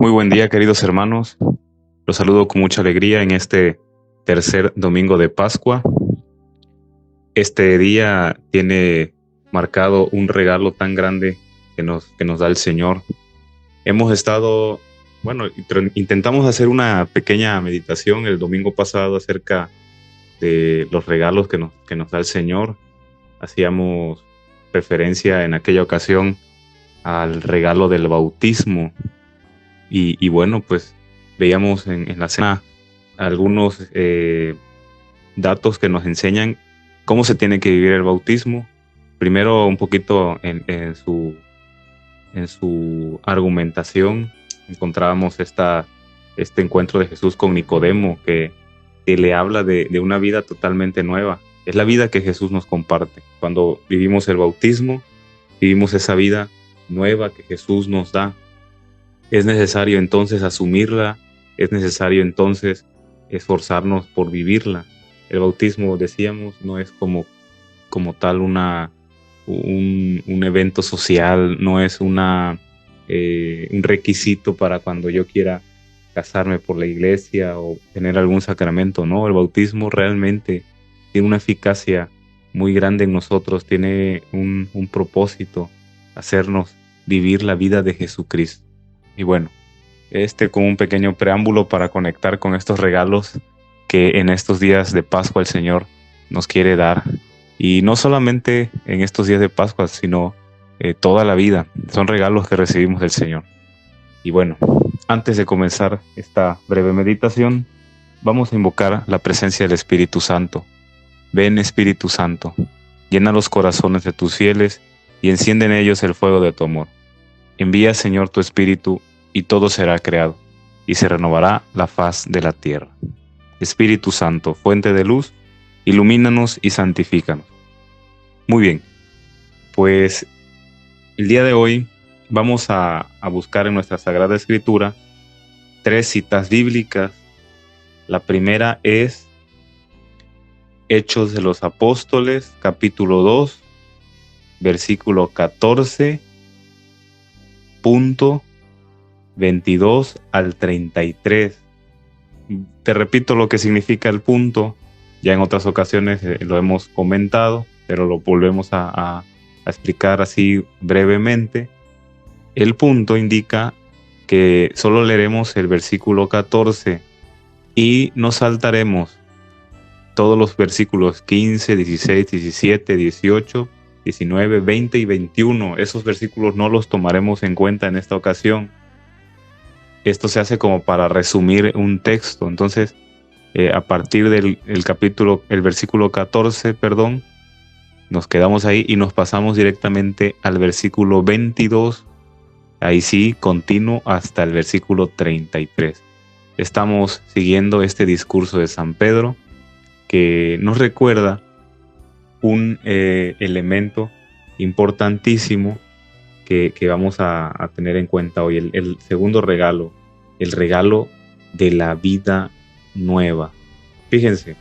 Muy buen día, queridos hermanos. Los saludo con mucha alegría en este tercer domingo de Pascua. Este día tiene marcado un regalo tan grande que nos da el Señor. Hemos estado, intentamos hacer una pequeña meditación el domingo pasado acerca de los regalos que nos da el Señor. Hacíamos referencia en aquella ocasión al regalo del bautismo. Y bueno, pues veíamos en la cena algunos datos que nos enseñan cómo se tiene que vivir el bautismo. Primero un poquito en su argumentación encontrábamos este encuentro de Jesús con Nicodemo que le habla de una vida totalmente nueva. Es la vida que Jesús nos comparte. Cuando vivimos el bautismo, vivimos esa vida nueva que Jesús nos da. Es necesario entonces asumirla, es necesario entonces esforzarnos por vivirla. El bautismo, decíamos, no es como tal un evento social, no es un requisito para cuando yo quiera casarme por la iglesia o tener algún sacramento. No, el bautismo realmente tiene una eficacia muy grande en nosotros, tiene un propósito, hacernos vivir la vida de Jesucristo. Y bueno, como un pequeño preámbulo para conectar con estos regalos que en estos días de Pascua el Señor nos quiere dar. Y no solamente en estos días de Pascua, sino toda la vida. Son regalos que recibimos del Señor. Y bueno, antes de comenzar esta breve meditación, vamos a invocar la presencia del Espíritu Santo. Ven, Espíritu Santo, llena los corazones de tus fieles y enciende en ellos el fuego de tu amor. Envía, Señor, tu Espíritu, y todo será creado, y se renovará la faz de la tierra. Espíritu Santo, fuente de luz, ilumínanos y santifícanos. Muy bien, pues el día de hoy vamos a buscar en nuestra Sagrada Escritura 3 citas bíblicas. La primera es Hechos de los Apóstoles, capítulo 2, versículo 14, punto 22 al 33. Te repito lo que significa el punto. Ya en otras ocasiones lo hemos comentado, pero lo volvemos a explicar así brevemente. El punto indica que solo leeremos el versículo 14 y nos saltaremos todos los versículos 15, 16, 17, 18, 19, 20 y 21. Esos versículos no los tomaremos en cuenta en esta ocasión. Esto se hace como para resumir un texto. Entonces, a partir del versículo 14, nos quedamos ahí y nos pasamos directamente al versículo 22. Ahí sí, continuo hasta el versículo 33. Estamos siguiendo este discurso de San Pedro que nos recuerda un elemento importantísimo que vamos a tener en cuenta hoy, el segundo regalo, el regalo de la vida nueva. Fíjense,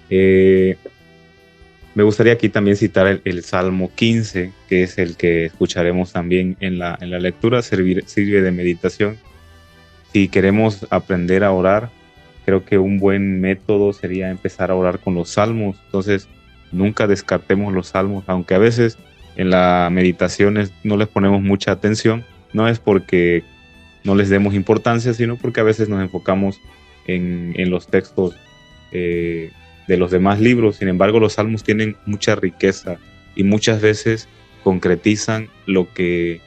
me gustaría aquí también citar el Salmo 15, que es el que escucharemos también en la lectura, sirve de meditación. Si queremos aprender a orar, creo que un buen método sería empezar a orar con los salmos. Entonces, nunca descartemos los salmos, aunque a veces en las meditaciones no les ponemos mucha atención. No es porque no les demos importancia, sino porque a veces nos enfocamos en los textos de los demás libros. Sin embargo, los salmos tienen mucha riqueza y muchas veces concretizan lo que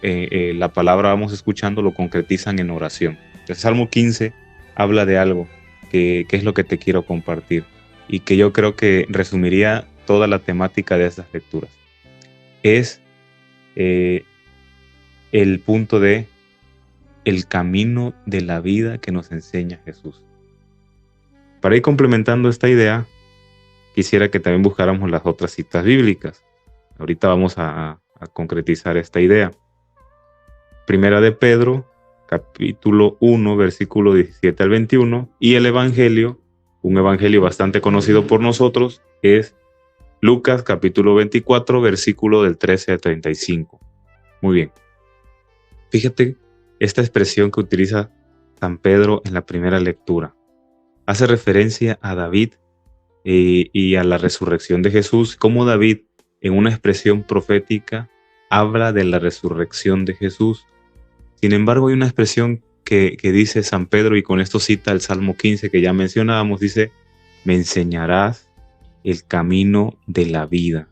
la palabra vamos escuchando, lo concretizan en oración. El Salmo 15 habla de algo que es lo que te quiero compartir y que yo creo que resumiría toda la temática de estas lecturas. Es el punto de el camino de la vida que nos enseña Jesús. Para ir complementando esta idea, quisiera que también buscáramos las otras citas bíblicas. Ahorita vamos a concretizar esta idea. Primera de Pedro, capítulo 1, versículo 17 al 21, y el Evangelio, un evangelio bastante conocido por nosotros, es Lucas, capítulo 24, versículo del 13 al 35. Muy bien. Fíjate esta expresión que utiliza San Pedro en la primera lectura. Hace referencia a David y a la resurrección de Jesús, como David, en una expresión profética, habla de la resurrección de Jesús. Sin embargo, hay una expresión que dice San Pedro, y con esto cita el Salmo 15 que ya mencionábamos, dice: me enseñarás el camino de la vida.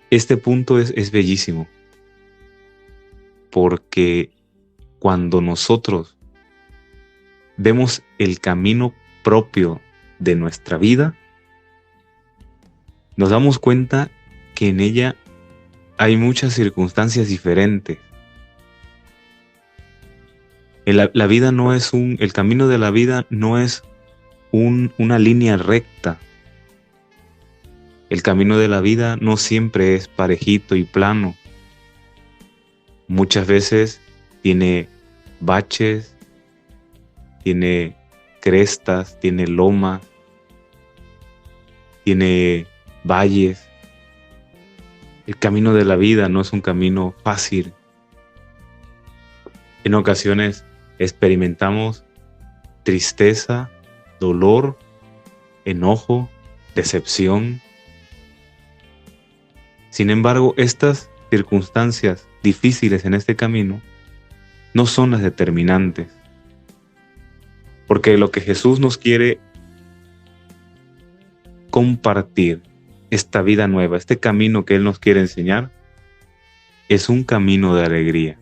Este punto es bellísimo, porque cuando nosotros vemos el camino propio de nuestra vida, nos damos cuenta que en ella hay muchas circunstancias diferentes. La vida no es el camino de la vida no es una línea recta. El camino de la vida no siempre es parejito y plano. Muchas veces tiene baches, tiene crestas, tiene lomas, tiene valles. El camino de la vida no es un camino fácil. En ocasiones experimentamos tristeza, dolor, enojo, decepción. Sin embargo, estas circunstancias difíciles en este camino no son las determinantes. Porque lo que Jesús nos quiere compartir, esta vida nueva, este camino que Él nos quiere enseñar, es un camino de alegría.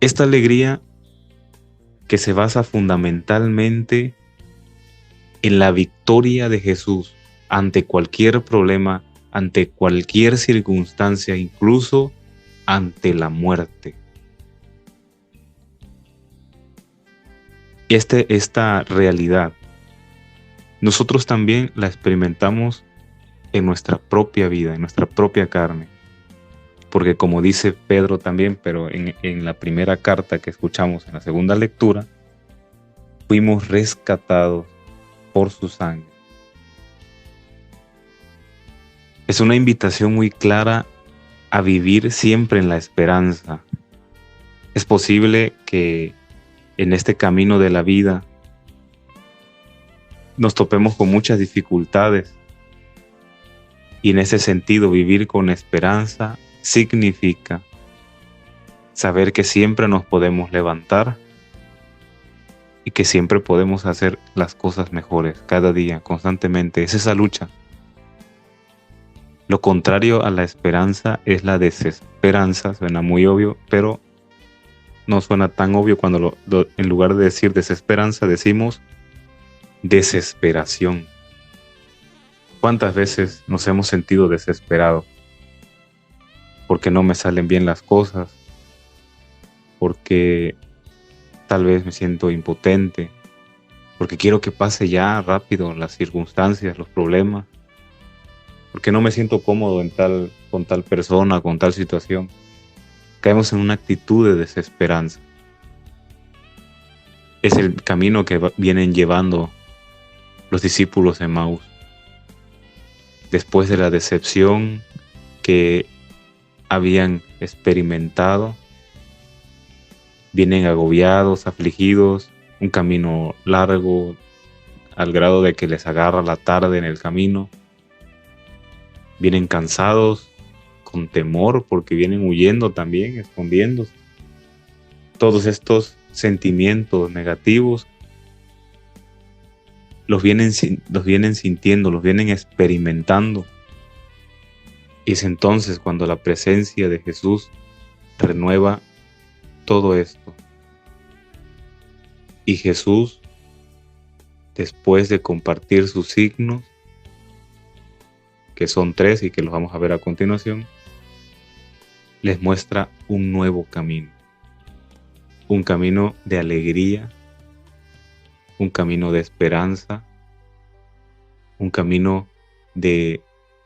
Esta alegría que se basa fundamentalmente en la victoria de Jesús ante cualquier problema, ante cualquier circunstancia, incluso ante la muerte. Esta realidad, nosotros también la experimentamos en nuestra propia vida, en nuestra propia carne. Porque como dice Pedro también, pero en la primera carta que escuchamos en la segunda lectura, fuimos rescatados por su sangre. Es una invitación muy clara a vivir siempre en la esperanza. Es posible que en este camino de la vida nos topemos con muchas dificultades, y en ese sentido vivir con esperanza significa saber que siempre nos podemos levantar y que siempre podemos hacer las cosas mejores cada día, constantemente. Es esa lucha. Lo contrario a la esperanza es la desesperanza. Suena muy obvio, pero no suena tan obvio cuando en lugar de decir desesperanza decimos desesperación. ¿Cuántas veces nos hemos sentido desesperados? Porque no me salen bien las cosas, porque tal vez me siento impotente, porque quiero que pase ya rápido las circunstancias, los problemas, porque no me siento cómodo con tal persona, con tal situación. Caemos en una actitud de desesperanza. Es el camino que vienen llevando los discípulos de Emaús. Después de la decepción que habían experimentado, vienen agobiados, afligidos, un camino largo, al grado de que les agarra la tarde en el camino. Vienen cansados, con temor, porque vienen huyendo también, escondiéndose. Todos estos sentimientos negativos los vienen sintiendo, los vienen experimentando. Y es entonces cuando la presencia de Jesús renueva todo esto. Y Jesús, después de compartir sus signos, que son 3 y que los vamos a ver a continuación, les muestra un nuevo camino. Un camino de alegría, un camino de esperanza, un camino de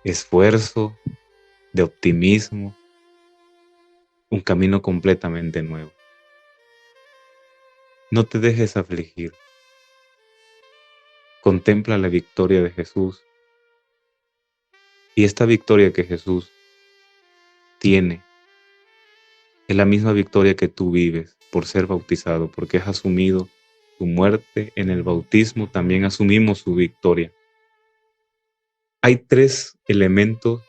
esfuerzo, de optimismo, un camino completamente nuevo. No te dejes afligir. Contempla la victoria de Jesús. Y esta victoria que Jesús tiene Es la misma victoria que tú vives por ser bautizado, porque has asumido tu muerte en el bautismo, también asumimos su victoria. Hay 3 elementos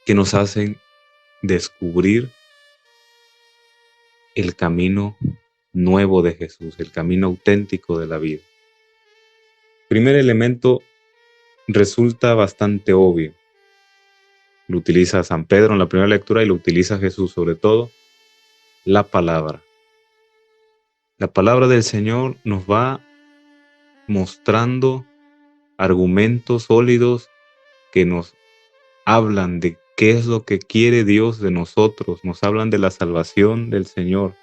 que nos hacen descubrir el camino nuevo de Jesús, el camino auténtico de la vida. Primer elemento resulta bastante obvio. Lo utiliza San Pedro en la primera lectura y lo utiliza Jesús sobre todo, la palabra. La palabra del Señor nos va mostrando argumentos sólidos que nos hablan de qué es lo que quiere Dios de nosotros, nos hablan de la salvación del Señor.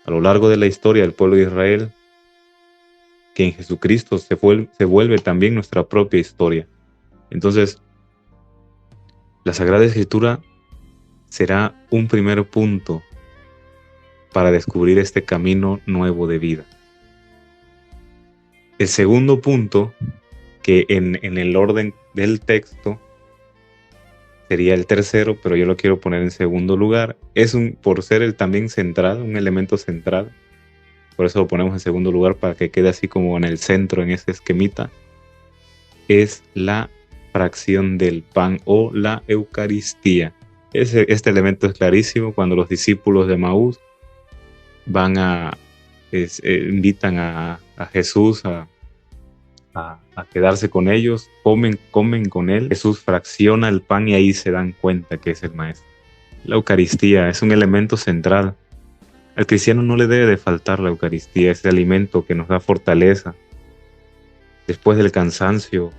A lo largo de la historia del pueblo de Israel, que en Jesucristo se vuelve también nuestra propia historia. Entonces, la Sagrada Escritura será un primer punto para descubrir este camino nuevo de vida. El segundo punto, que en el orden del texto sería el tercero, pero yo lo quiero poner en segundo lugar, por ser el también central, un elemento central, por eso lo ponemos en segundo lugar para que quede así como en el centro en ese esquemita, es la fracción del pan o la Eucaristía. Este elemento es clarísimo cuando los discípulos de Emaús invitan a Jesús a quedarse con ellos, comen con él. Jesús fracciona el pan y ahí se dan cuenta que es el Maestro. La Eucaristía es un elemento central. Al cristiano no le debe de faltar la Eucaristía, ese alimento que nos da fortaleza. Después del cansancio,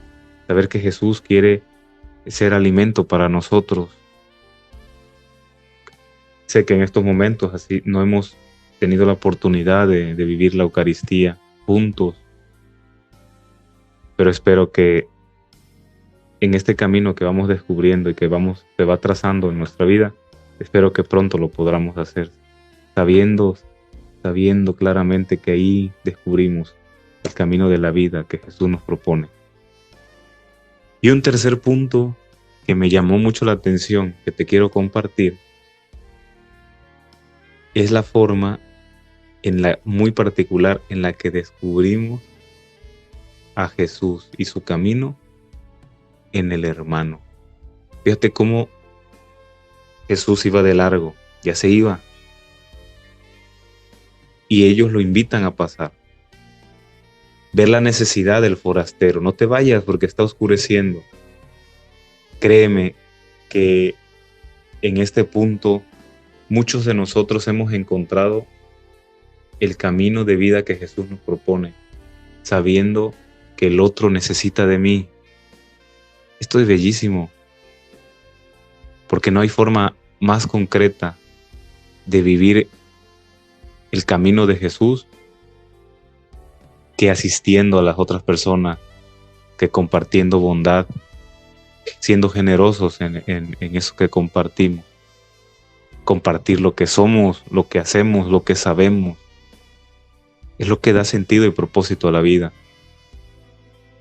saber que Jesús quiere ser alimento para nosotros. Sé que en estos momentos así no hemos tenido la oportunidad de vivir la Eucaristía juntos, pero espero que en este camino que vamos descubriendo y que se va trazando en nuestra vida, espero que pronto lo podamos hacer, sabiendo claramente que ahí descubrimos el camino de la vida que Jesús nos propone. Y un tercer punto que me llamó mucho la atención, que te quiero compartir, es la forma muy particular en la que descubrimos a Jesús y su camino en el hermano. Fíjate cómo Jesús iba de largo, ya se iba, y ellos lo invitan a pasar. Ver la necesidad del forastero, no te vayas porque está oscureciendo. Créeme que en este punto muchos de nosotros hemos encontrado el camino de vida que Jesús nos propone, sabiendo que el otro necesita de mí. Esto es bellísimo, porque no hay forma más concreta de vivir el camino de Jesús que asistiendo a las otras personas, que compartiendo bondad, siendo generosos en eso que compartimos. Compartir lo que somos, lo que hacemos, lo que sabemos, es lo que da sentido y propósito a la vida.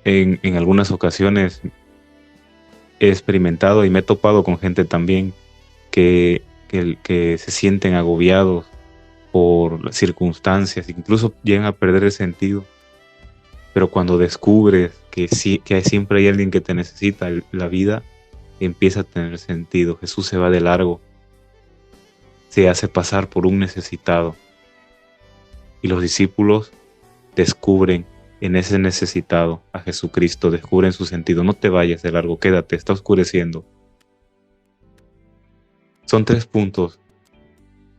En algunas ocasiones he experimentado y me he topado con gente también que se sienten agobiados por las circunstancias, incluso llegan a perder el sentido. Pero cuando descubres que siempre hay alguien que te necesita, la vida empieza a tener sentido. Jesús se va de largo, se hace pasar por un necesitado. Y los discípulos descubren en ese necesitado a Jesucristo, descubren su sentido. No te vayas de largo, quédate, está oscureciendo. Son 3 puntos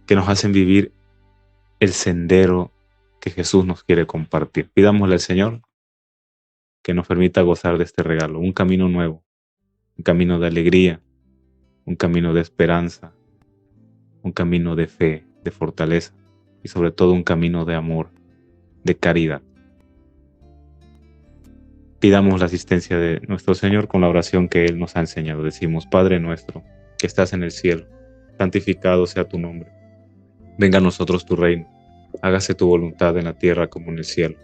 que nos hacen vivir el sendero que Jesús nos quiere compartir. Pidámosle al Señor que nos permita gozar de este regalo, un camino nuevo, un camino de alegría, un camino de esperanza, un camino de fe, de fortaleza y sobre todo un camino de amor, de caridad. Pidamos la asistencia de nuestro Señor con la oración que Él nos ha enseñado. Decimos: Padre nuestro, que estás en el cielo, santificado sea tu nombre. Venga a nosotros tu reino. Hágase tu voluntad en la tierra como en el cielo.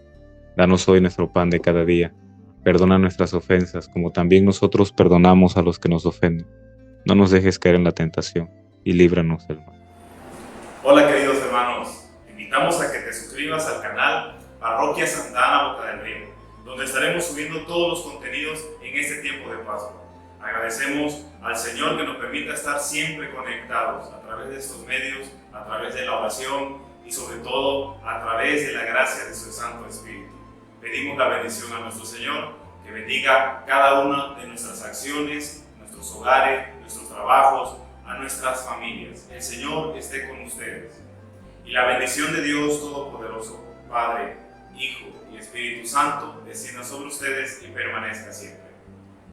Danos hoy nuestro pan de cada día. Perdona nuestras ofensas, como también nosotros perdonamos a los que nos ofenden. No nos dejes caer en la tentación, y líbranos del mal. Hola queridos hermanos, te invitamos a que te suscribas al canal Parroquia Santa Ana Boca del Río, donde estaremos subiendo todos los contenidos en este tiempo de Pascua. Agradecemos al Señor que nos permita estar siempre conectados a través de estos medios, a través de la oración y sobre todo a través de la gracia de su Santo Espíritu. Pedimos la bendición a nuestro Señor, que bendiga cada una de nuestras acciones, nuestros hogares, nuestros trabajos, a nuestras familias. El Señor esté con ustedes. Y la bendición de Dios Todopoderoso, Padre, Hijo y Espíritu Santo, descienda sobre ustedes y permanezca siempre.